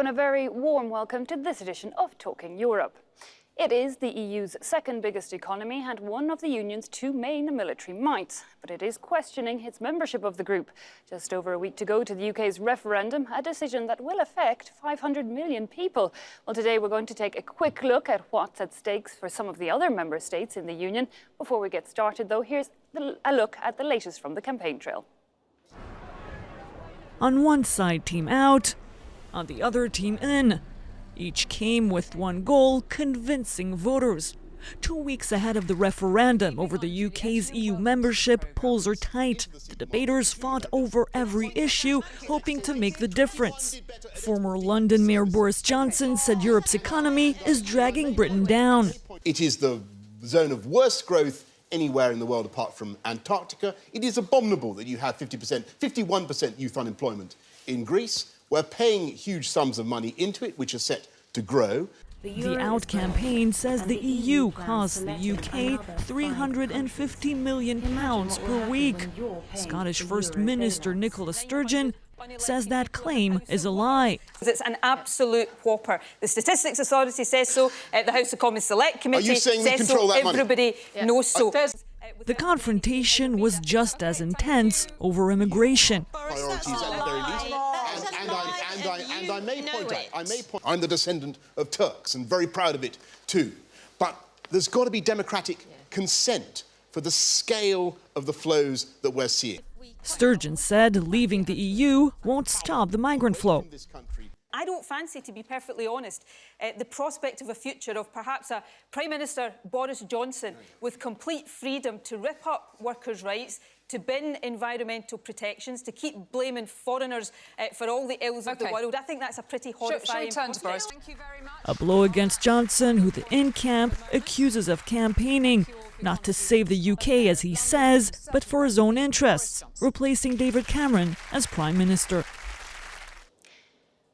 and a very warm welcome to this edition of Talking Europe. It is the EU's second biggest economy and one of the Union's two main military mights, but it is questioning its membership of the group. Just over a week to go to the UK's referendum, a decision that will affect 500 million people. Well, today we're going to take a quick look at what's at stake for some of the other member states in the Union. Before we get started, though, here's a look at the latest from the campaign trail. On one side, team out, on the other, team in. Each came with one goal, convincing voters. 2 weeks ahead of the referendum over the UK's EU membership, polls are tight. The debaters fought over every issue, hoping to make the difference. Former London Mayor Boris Johnson said Europe's economy is dragging Britain down. It is the zone of worst growth anywhere in the world apart from Antarctica. It is abominable that you have 51% youth unemployment in Greece. We're paying huge sums of money into it, which are set to grow. The Out campaign says the EU costs the UK £350 million per week. Scottish First Minister Nicola Sturgeon says that claim is a lie. It's an absolute whopper. The Statistics Authority says so, the House of Commons Select Committee says so, everybody knows so. The confrontation was just as intense over immigration. Priorities at the very least. And I may point out, I'm the descendant of Turks and very proud of it too. But there's got to be democratic consent for the scale of the flows that we're seeing. Sturgeon said leaving the EU won't stop the migrant flow. I don't fancy, to be perfectly honest, the prospect of a future of perhaps a Prime Minister Boris Johnson with complete freedom to rip up workers' rights, to bin environmental protections, to keep blaming foreigners for all the ills of the world. I think that's a pretty horrifying prospect. A blow against Johnson, who the in camp accuses of campaigning, not to save the UK, as he says, but for his own interests, replacing David Cameron as Prime Minister.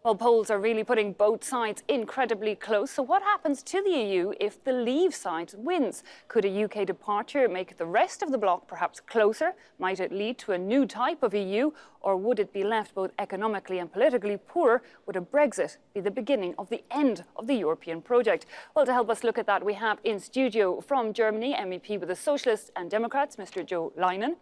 Well, polls are really putting both sides incredibly close. So what happens to the EU if the Leave side wins? Could a UK departure make the rest of the bloc perhaps closer? Might it lead to a new type of EU? Or would it be left both economically and politically poorer? Would a Brexit be the beginning of the end of the European project? Well, to help us look at that, we have in studio from Germany, MEP with the Socialists and Democrats, Mr. Joe Leinen.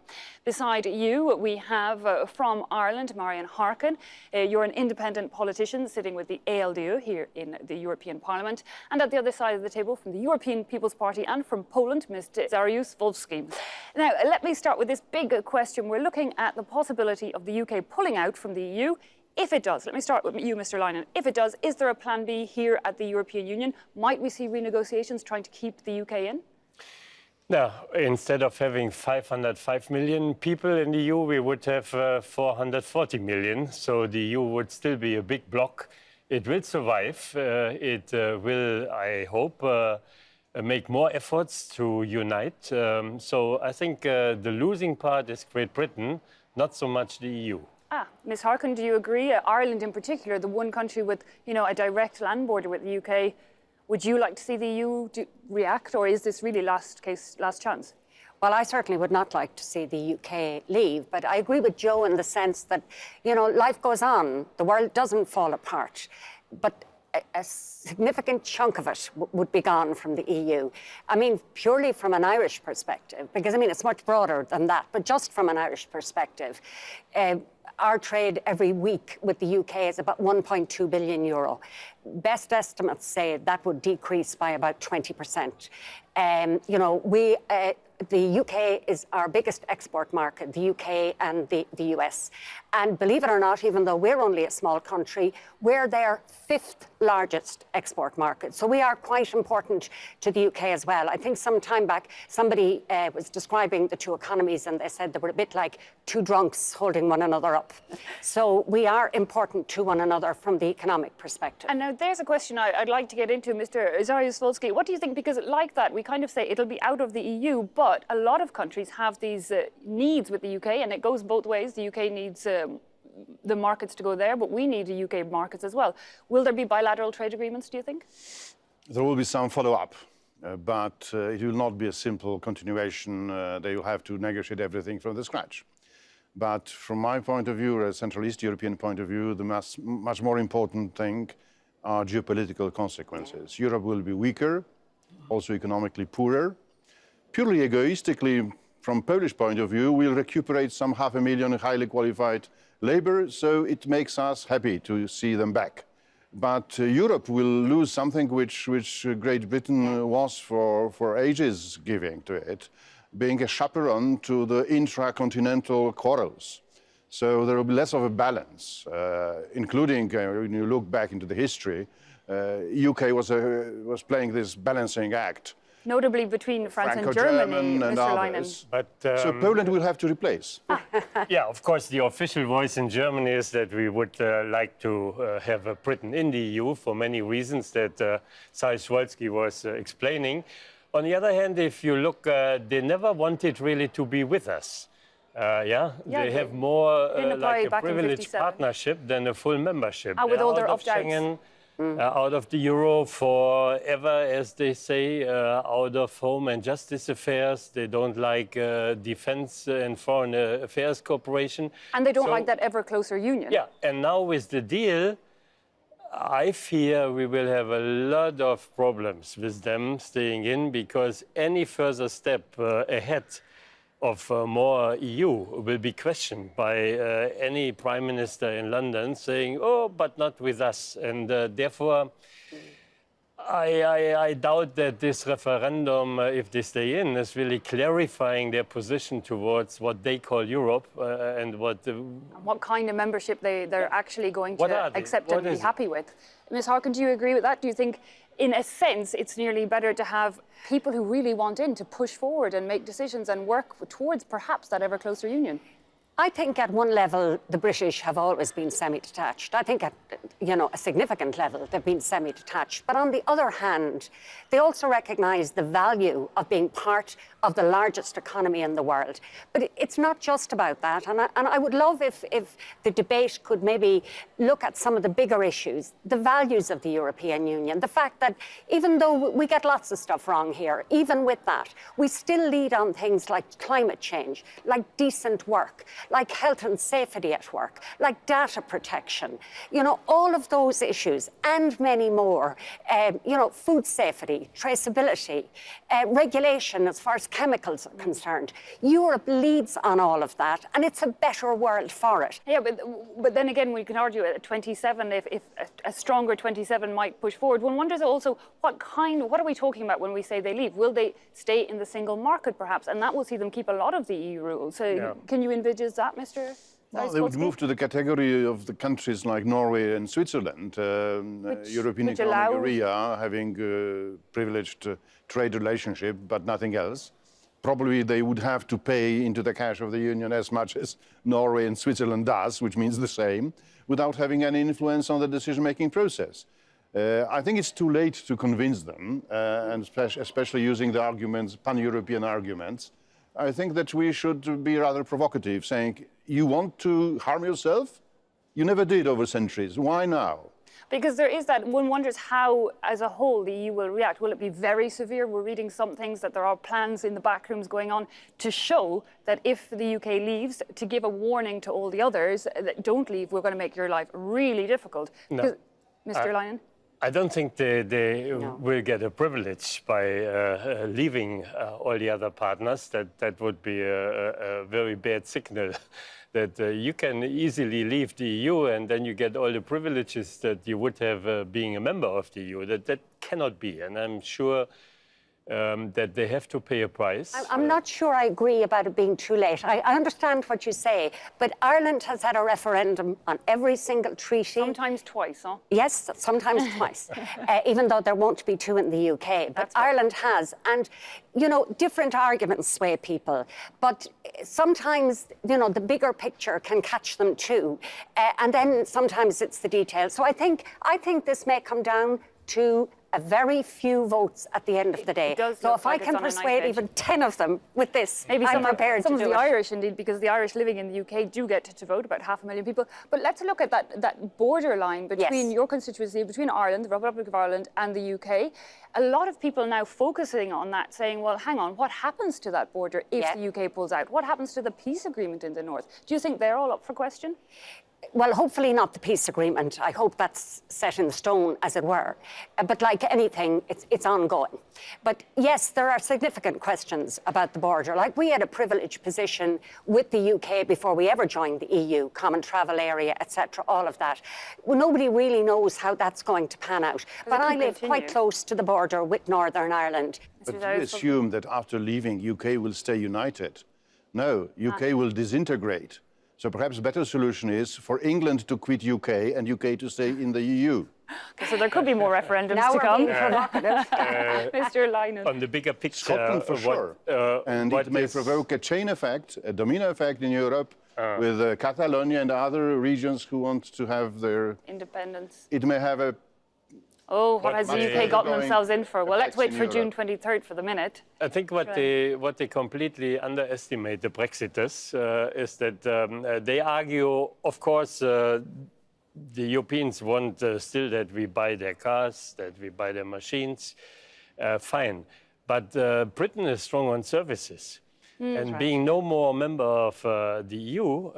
Beside you, we have from Ireland, Marian Harkin. You're an independent politician sitting with the ALDE here in the European Parliament. And at the other side of the table, from the European People's Party and from Poland, Mr. Saryusz-Wolski. Now, let me start with this big question. We're looking at the possibility of the UK pulling out from the EU. If it does, let me start with you, Mr. Leinen. If it does, is there a plan B here at the European Union? Might we see renegotiations trying to keep the UK in? No, instead of having 505 million people in the EU, we would have 440 million. So the EU would still be a big bloc. It will survive. It will, I hope, make more efforts to unite. So I think the losing part is Great Britain, not so much the EU. Ms. Harkin, do you agree? Ireland in particular, the one country with, a direct land border with the UK, would you like to see the EU react, or is this really last chance? Well, I certainly would not like to see the UK leave, but I agree with Joe in the sense that, life goes on. The world doesn't fall apart. But a significant chunk of it would be gone from the EU. I mean, purely from an Irish perspective, because, it's much broader than that, but just from an Irish perspective, our trade every week with the UK is about €1.2 billion. Best estimates say that would decrease by about 20%. The UK is our biggest export market, the UK and the US. And believe it or not, even though we're only a small country, we're their fifth largest export market. So we are quite important to the UK as well. I think some time back, somebody was describing the two economies and they said they were a bit like two drunks holding one another up. So we are important to one another from the economic perspective. And now there's a question I'd like to get into, Mr. Saryusz-Wolski. What do you think? Because like that, we kind of say it'll be out of the EU, but a lot of countries have these needs with the UK, and it goes both ways. The UK needs the markets to go there, but we need the UK markets as well. Will there be bilateral trade agreements, do you think? There will be some follow-up, but it will not be a simple continuation. They will have to negotiate everything from the scratch. But from my point of view, a Central East European point of view, the much more important thing are geopolitical consequences. Europe will be weaker, also economically poorer. Purely egoistically, from Polish point of view, we'll recuperate some 500,000 highly qualified labor, so it makes us happy to see them back. But Europe will lose something which Great Britain was for ages giving to it, being a chaperone to the intra-continental quarrels. So there will be less of a balance, including when you look back into the history, UK was playing this balancing act. Notably between France and Germany, and Mr. others. Leinen. But, So Poland will have to replace. yeah, of course, the official voice in Germany is that we would like to have Britain in the EU for many reasons that Saryusz-Wolski was explaining. On the other hand, if you look, they never wanted really to be with us. They have more like a privileged partnership than a full membership. With all their out of opt-outs. Schengen, out of the euro forever, as they say, out of home and justice affairs. They don't like defense and foreign affairs cooperation. And they don't like that ever closer union. Yeah, and now with the deal, I fear we will have a lot of problems with them staying in, because any further step ahead of more EU will be questioned by any prime minister in London saying, oh, but not with us. And therefore, I doubt that this referendum, if they stay in, is really clarifying their position towards what they call Europe and what kind of membership they're actually going to accept and be happy with. Ms. Harkin, do you agree with that? Do you think, in a sense, it's nearly better to have people who really want in to push forward and make decisions and work towards perhaps that ever closer union? I think at one level, the British have always been semi-detached. I think at, a significant level, they've been semi-detached. But on the other hand, they also recognise the value of being part of the largest economy in the world. But it's not just about that. And I would love if the debate could maybe look at some of the bigger issues, the values of the European Union, the fact that even though we get lots of stuff wrong here, even with that, we still lead on things like climate change, like decent work, like health and safety at work, like data protection, all of those issues and many more, food safety, traceability, regulation as far as chemicals are concerned. Europe leads on all of that, and it's a better world for it. Yeah, but then again, we can argue at 27, if a stronger 27 might push forward. One wonders also what are we talking about when we say they leave? Will they stay in the single market, perhaps? And that will see them keep a lot of the EU rules. So can you envisage that, Mr. Well, they would move to the category of the countries like Norway and Switzerland, European Economic Area, having privileged trade relationship, but nothing else. Probably they would have to pay into the cash of the Union as much as Norway and Switzerland does, which means the same, without having any influence on the decision-making process. I think it's too late to convince them, and especially using the arguments, pan-European arguments. I think that we should be rather provocative, saying, you want to harm yourself? You never did over centuries. Why now? Because there is that, one wonders how, as a whole, the EU will react. Will it be very severe? We're reading some things that there are plans in the back rooms going on to show that if the UK leaves, to give a warning to all the others that don't leave, we're going to make your life really difficult. No. Mr. Leinen? I don't think they will get a privilege by leaving all the other partners. That would be a very bad signal. That you can easily leave the EU and then you get all the privileges that you would have being a member of the EU. That cannot be, and I'm sure that they have to pay a price. I'm not sure I agree about it being too late. I understand what you say, but Ireland has had a referendum on every single treaty. Sometimes twice, huh? Yes, sometimes twice, even though there won't be two in the UK. But Ireland has. And, different arguments sway people. But sometimes, the bigger picture can catch them too. And then sometimes it's the details. So I think this may come down to a very few votes at the end of the day. It does So look if I like can it's on a knife persuade edge. even 10 of them with this, Maybe I'm prepared some to of do the it. Irish, indeed, because the Irish living in the UK do get to vote, about 500,000 people. But let's look at that borderline between Yes. your constituency, between Ireland, the Republic of Ireland, and the UK. A lot of people now focusing on that, saying, well, hang on, what happens to that border if Yeah. the UK pulls out? What happens to the peace agreement in the north? Do you think they're all up for question? Well, hopefully not the peace agreement. I hope that's set in stone, as it were. But like anything, it's ongoing. But yes, there are significant questions about the border. Like, we had a privileged position with the UK before we ever joined the EU, common travel area, etc., all of that. Well, nobody really knows how that's going to pan out. But I could live continue. quite close to the border with Northern Ireland. But you assume that after leaving, UK will stay united. No, UK will disintegrate. So perhaps a better solution is for England to quit UK and UK to stay in the EU. So there could be more referendums Now to we're come. being provocative. Mr. Leinen. On the bigger picture, Scotland for sure. And what it may is- provoke a chain effect, a domino effect in Europe with Catalonia and other regions who want to have their... Independence. It may have a... Oh, what has the much UK further gotten going themselves in for? Well, let's effects wait in for June Europe. 23rd for the minute. I think what they completely underestimate, the Brexiters, is that they argue, of course, the Europeans want still that we buy their cars, that we buy their machines, fine. But Britain is strong on services. And being no more member of the EU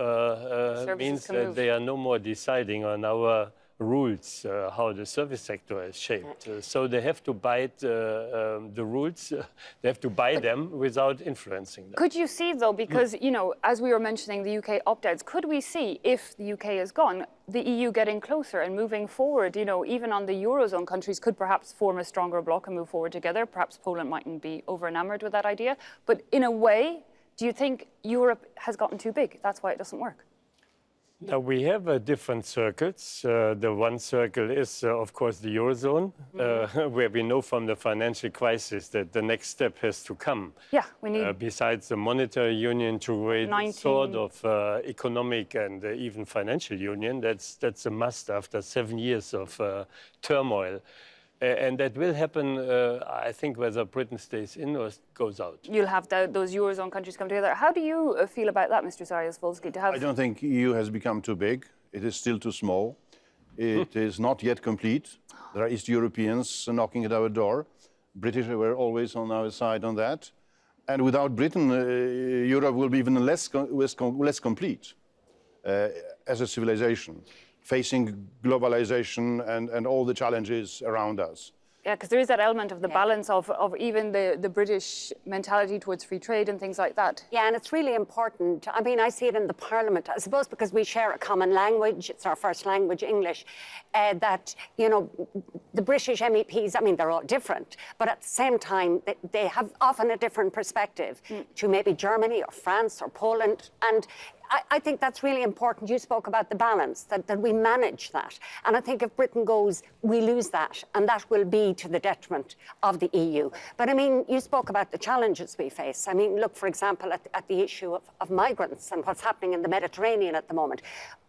means can that move. they are no more deciding on our rules, how the service sector is shaped. So they have to bite the rules, they have to buy them without influencing them. Could you see, though, because, you know, as we were mentioning the UK opt-outs, could we see, if the UK is gone, the EU getting closer and moving forward, you know, even on the Eurozone countries could perhaps form a stronger bloc and move forward together? Perhaps Poland mightn't be over-enamoured with that idea. But in a way, do you think Europe has gotten too big? That's why it doesn't work. Now, we have different circles. The one circle is, of course, the Eurozone, where we know from the financial crisis that the next step has to come. Yeah, we need... Besides the monetary union to a 19. sort of economic and even financial union, that's a must after 7 years of turmoil. And that will happen, I think, whether Britain stays in or goes out. You'll have those Eurozone countries come together. How do you feel about that, Mr. Saryusz-Wolski? I don't think EU has become too big. It is still too small. It is not yet complete. There are East Europeans knocking at our door. British were always on our side on that. And without Britain, Europe will be even less complete as a civilization, facing globalization and all the challenges around us. Yeah, because there is that element of the balance of even the British mentality towards free trade and things like that. Yeah, and it's really important. I mean, I see it in the Parliament, I suppose because we share a common language, it's our first language, English, that, you know, the British MEPs, I mean, they're all different, but at the same time, they have often a different perspective to maybe Germany or France or Poland. And I think that's really important. You spoke about the balance, that we manage that. And I think if Britain goes, we lose that, and that will be to the detriment of the EU. But I mean, you spoke about the challenges we face. I mean, look, for example, at the issue of migrants and what's happening in the Mediterranean at the moment.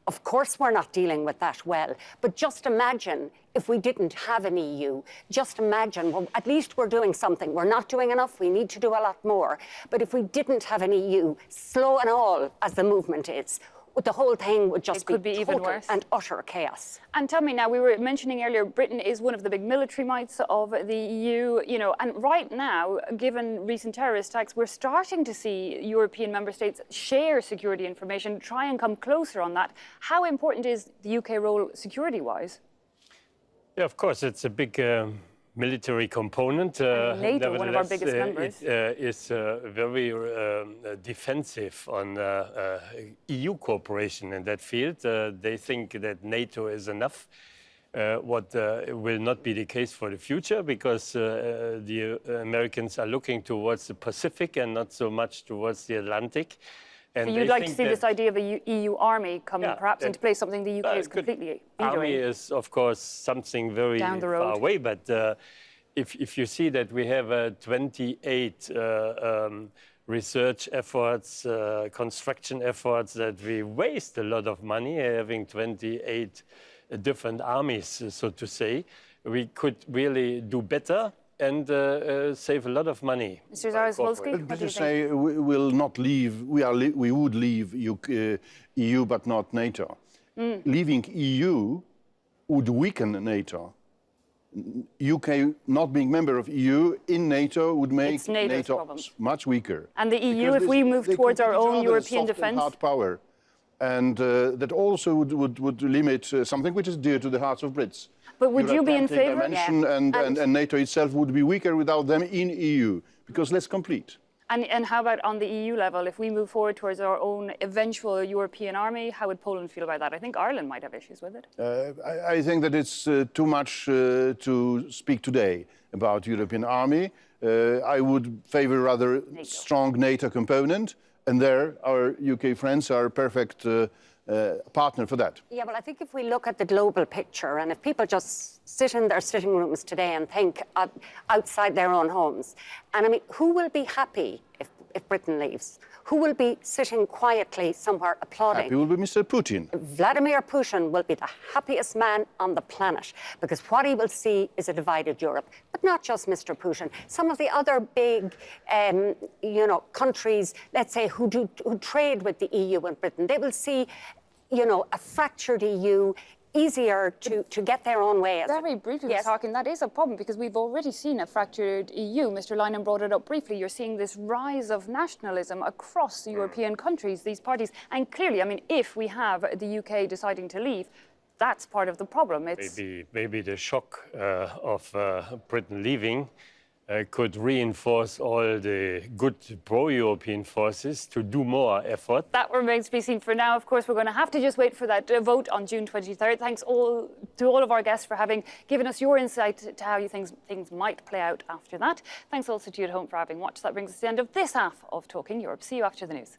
Of course, we're not dealing with that well, but just imagine if we didn't have an EU. Just imagine, well, at least we're doing something. We're not doing enough. We need to do a lot more. But if we didn't have an EU, slow and all as the movement is, the whole thing would just could be even total worse. and utter chaos. And tell me now, we were mentioning earlier, Britain is one of the big military mights of the EU, you know, and right now, given recent terrorist attacks, we're starting to see European member states share security information, try and come closer on that. How important is the UK role security-wise? Yeah, of course, it's a big military component. NATO, one of our biggest members. It is very defensive on EU cooperation in that field. They think that NATO is enough. What will not be the case for the future, because the Americans are looking towards the Pacific and not so much towards the Atlantic. And So you'd like to see this idea of a EU army come perhaps into place, something the UK is completely Army vetoing. is, of course, something very Down the far road. away, but if you see that we have 28 research efforts, construction efforts, that we waste a lot of money having 28 different armies, so to say, we could really do better and save a lot of money. Mr. Zarzwolski, what do you British think? say we will not leave. We would leave EU, but not NATO. Leaving EU would weaken NATO. UK not being member of EU in NATO would make It's NATO's NATO problem. much weaker. And the EU, Because if we move they towards our compete each own other, European soft and defence, hard power, and that also would limit something which is dear to the hearts of Brits. but would you be in Euro-Atlantic favour? dimension and NATO itself would be weaker without them in EU, because less complete. And how about on the EU level, if we move forward towards our own eventual European army, how would Poland feel about that? I think Ireland might have issues with it. I think that it's too much to speak today about European army. I would favor rather strong NATO component, and there our UK friends are a perfect partner for that. Yeah, well, I think if we look at the global picture and if people just sit in their sitting rooms today and think outside their own homes, and I mean, who will be happy if Britain leaves? Who will be sitting quietly somewhere applauding? Happy will be Mr. Putin. Vladimir Putin will be the happiest man on the planet because what he will see is a divided Europe. But not just Mr. Putin. Some of the other big, countries, let's say, who trade with the EU and Britain, they will see, a fractured EU, easier to get their own way. Very briefly, Yes. talking, that is a problem because we've already seen a fractured EU. Mr. Lynham brought it up briefly. You're seeing this rise of nationalism across European countries, these parties. And clearly, I mean, if we have the UK deciding to leave, that's part of the problem. It's Maybe the shock of Britain leaving could reinforce all the good pro-European forces to do more effort. That remains to be seen for now. Of course, we're going to have to just wait for that vote on June 23rd. Thanks to all of our guests for having given us your insight to how you things might play out after that. Thanks also to you at home for having watched. That brings us to the end of this half of Talking Europe. See you after the news.